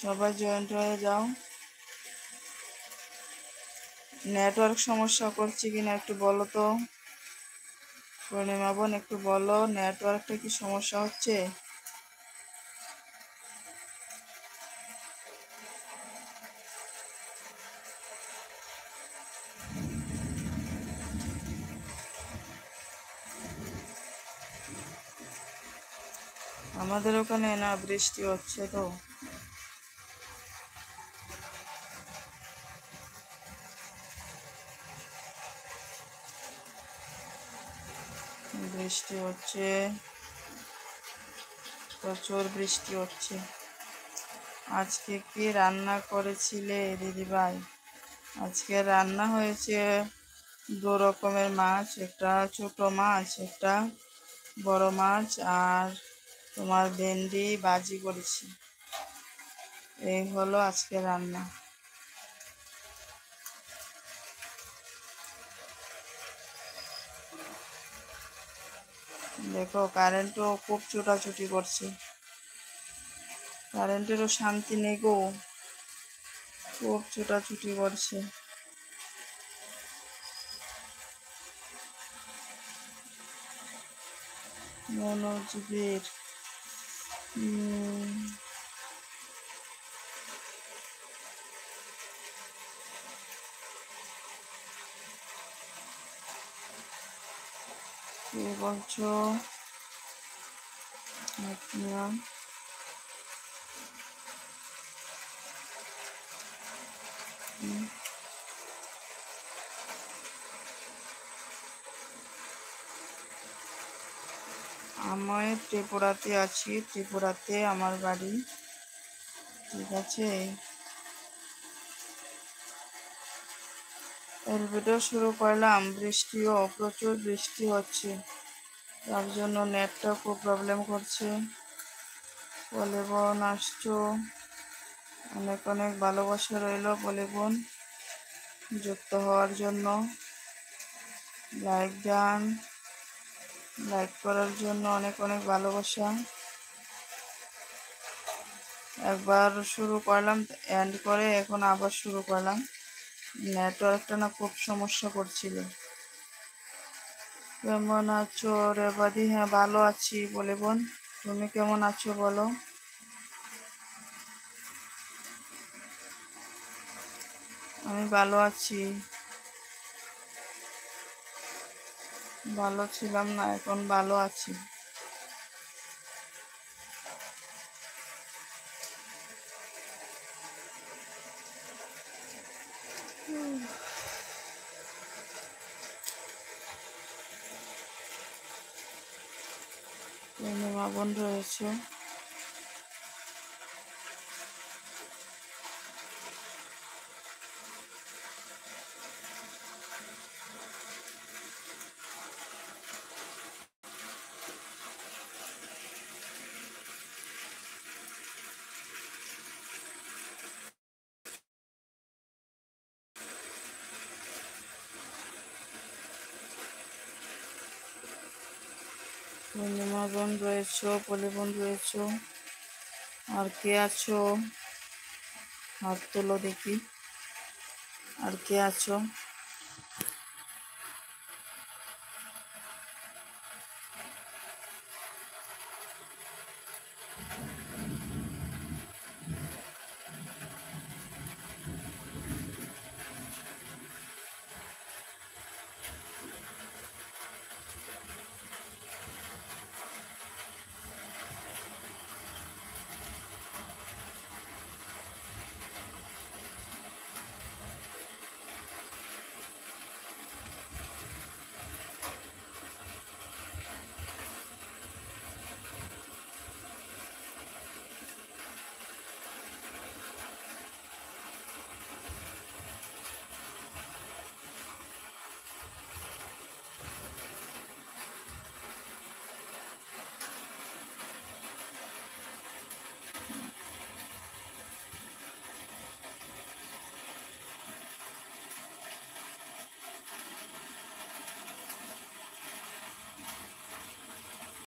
সবাই জয়েন্ট হয়ে যাও। নেটওয়ার্ক সমস্যা করছে কিনা একটু বলো তো। পূর্ণিমা বোন একটু বলো, নেটওয়ার্কটা কি সমস্যা হচ্ছে? আমাদের ওখানে না বৃষ্টি হচ্ছে তো। বৃষ্টি হচ্ছে, প্রচুর বৃষ্টি হচ্ছে। আজকে কি রান্না করেছিলে দিদিভাই? আজকে রান্না হয়েছে দু রকমের মাছ, একটা ছোট মাছ, একটা বড় মাছ, আর তোমার ভেন্ডি ভাজি করেছি। এই হলো আজকে রান্না। দেখো কারেন্টও খুব ছোটাছুটি করছে, কারেন্টেরও শান্তি নেই গো, খুব ছোটাছুটি করছে। মনোজীবের কি বলছো? আমি ত্রিপুরাতে আছি, ত্রিপুরাতে আমার বাড়ি, ঠিক আছে। এর ভিডিও শুরু করলাম, বৃষ্টিও প্রচুর বৃষ্টি হচ্ছে, তার জন্য নেটটা খুব প্রবলেম করছে। বলে বোন আসছো, অনেক অনেক ভালোবাসা রইল বলে বোন যুক্ত হওয়ার জন্য। লাইক ডান, লাইক করার জন্য অনেক অনেক ভালোবাসা। একবার শুরু করলাম, এন্ড করে এখন আবার শুরু করলাম। নেটওয়ার্কটা না খুব সমস্যা করছিল। কেমন আছো রেবাদি? হ্যাঁ ভালো আছি বলে বোন, তুমি কেমন আছো বলো। আমি ভালো আছি, ভালো ছিলাম না, এখন ভালো আছি। পূর্ণিমা বোন রয়েছে। পূর্ণিমা বোন রয়েছো, পলি বোন রয়েছো, আর কে আছো? হাত তোলো দেখি, আর কে আছো?